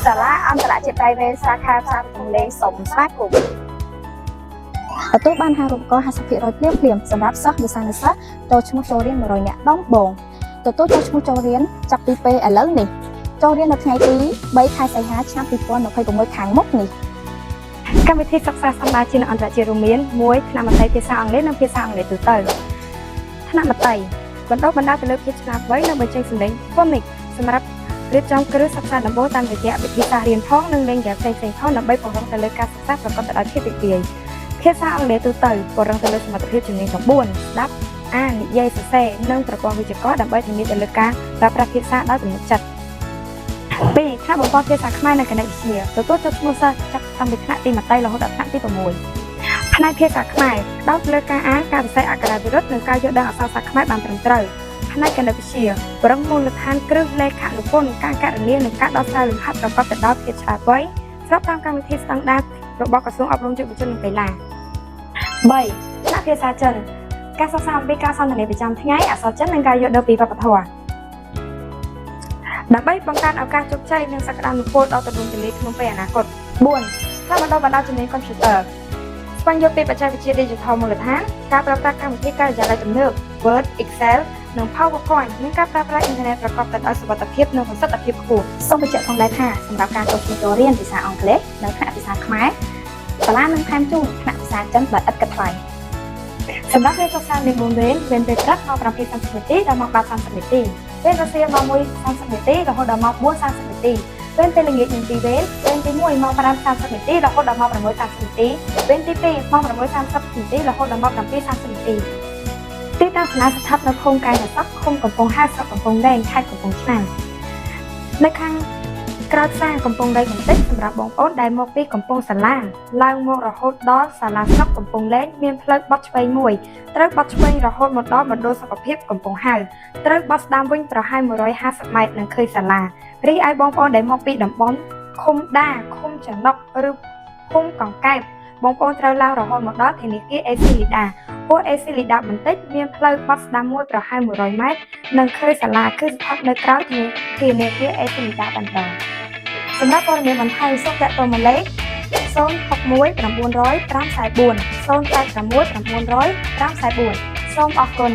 សាលាអន្តរជាតិប្រៃវេសាខាផ្សារទំនើបសុំស្វាគមន៍ទទួលបានហាងរូបករណ៍ 50% ភ្លាមសម្រាប់សិស្សនិស្សិតចូលឈ្មោះចូលរៀន100នាក់ដំបូងទទួលចូលឈ្មោះចូលរៀនចាប់ពីពេលឥឡូវនេះចូលរៀននៅថ្ងៃទី3ខែសីហាឆ្នាំ2026ខាងមុខនេះកម្មវិធីសិក្សាស្តង់ដារជាតិអន្តរជាតិរួមមាន1ថ្នាក់មត្តេយ្យភាសាអង់គ្លេសនិងភាសាអង់គ្លេសទូទៅថ្នាក់មត្តេយ្យបណ្ដុះបណ្ដាលទៅលើភាពឆ្លាតវៃនិងបញ្ចេញសម្លេង phonics សម្រាប់រៀបចំគ្រឹះសិក្សាដំបូងតាមរយៈវិធីសាស្ត្ររៀនផងនិងលេងហ្គេមផ្សេងៗផងដើម្បីពង្រឹងទៅលើការសិក្សាប្រកបទៅដោយភាពរីករាយភាសាអង់គ្លេសទូទៅពង្រឹងទៅលើសមត្ថភាពជំនាញ9ស្ដាប់អាននិយាយសរសេរនិងប្រព័ន្ធវិជ្ជាករដើម្បីធានាទៅលើការប្រើប្រាស់ភាសាដោយទំនុកចិត្ត2ថ្នាក់បំផុតភាសាខ្មែរនិងគណិតវិទ្យាទទួលចូលឈ្មោះសិស្សចាប់តាំងពីថ្នាក់ទីមត្តេយ្យរហូតដល់ថ្នាក់ទី6ផ្នែកភាសាខ្មែរផ្ដោតលើការអានការសរសេរអក្ខរាវិរុទ្ធនិងការយល់ដឹងអក្សរសាស្ត្រខ្មែរបានត្រឹមត្រូវផ្នែកគណិតវិទ្យាប្រឹងមូលដ្ឋានគ្រឹះលេខានុពន្ធការកណនានិងការដោះស្រាយលំហាត់ប្រកបទៅដោយភាពឆ្លាតវៃស្របតាមកម្មវិធីស្តង់ដាររបស់ក្រសួងអប់រំយុវជននិងកីឡា3ថ្នាក់ភាសាចិនការសិក្សាអំពីការសន្ទនាប្រចាំថ្ងៃអក្សរចិននិងការយល់ដឹងពីវប្បធម៌ដើម្បីបង្កើនឱកាសជោគជ័យនិងសក្តានុពលដ៏ទូលំទូលាយក្នុងពេលអនាគត4ថ្នាក់បណ្ដុះបណ្ដាលជំនាញកុំព្យូទ័រស្វែងយល់ពីបច្ចេកវិទ្យា Digital មូលដ្ឋានការប្រើប្រាស់កម្មវិធីការិយាល័យទំនើប Word Excel និង PowerPoint និងការប្រើប្រាស់អ៊ីនធឺណិតប្រកបទៅដោយសុវត្ថិភាពនិងប្រសិទ្ធភាពខ្ពស់សូមបញ្ជាក់ផងដែរថាសម្រាប់ការចូលឈ្មោះចូលរៀនភាសាអង់គ្លេសនិងថ្នាក់ភាសាខ្មែរសាលានឹងថែមជូនថ្នាក់ភាសាចិនដោយឥតគិតថ្លៃសម្រាប់ពេលសិក្សាមាន4វេនពេលព្រឹកម៉ោង 7:30 នាទីដល់ម៉ោង 8:30 នាទីពេលរសៀលម៉ោង 1:30 នាទីរហូតដល់ម៉ោង 4:30 នាទីពេលពេលល្ងាចមាន2វេនពេលទី1ម៉ោង 5:30 នាទីរហូតដល់ម៉ោង 6:30 នាទីពេលទី2ម៉ោង 6:30 នាទីរហូតដល់ម៉ោង 7:30 នាទីទីតាំងសាលាស្ថិតនៅភូមិកែរស័ក្តិឃុំកំពង់ហាស្រុកកំពង់លែងខេត្តកំពង់ឆ្នាំងនៅខាងក្រៅផ្សារកំពង់លែងបន្តិចសម្រាប់បងប្អូនដែលមកពីកំពង់សាឡាឡើងមករហូតដល់សាលាស្រុកកំពង់លែងមានផ្លូវបត់ឆ្វេងមួយត្រូវបត់ឆ្វេងរហូតមកដល់មណ្ឌលសុខភាពកំពង់ហៅត្រូវបត់ស្ដាំវិញប្រហែល150ម៉ែត្រនឹងឃើញសាលារីឯបងប្អូនដែលមកពីតំបន់ឃុំដាឃុំចំណុកឬឃុំកង្កែបបងប្អូនត្រូវឡើងរហូតមកដល់ធនាគារអេស៊ីលីដាពួកអេស៊ីលីដាបន្តិចមានផ្លូវបត់ស្ដាំមួយប្រហែល100ម៉ែត្រនឹងឃើញសាលាគឺស្ថិតនៅក្រៅធនាគារអេស៊ីលីដាបន្តសម្រាប់ព័ត៌មានបន្ថែមសូមទាក់ទងមកលេខ061 900 544 086 900 544សូមអរគុណ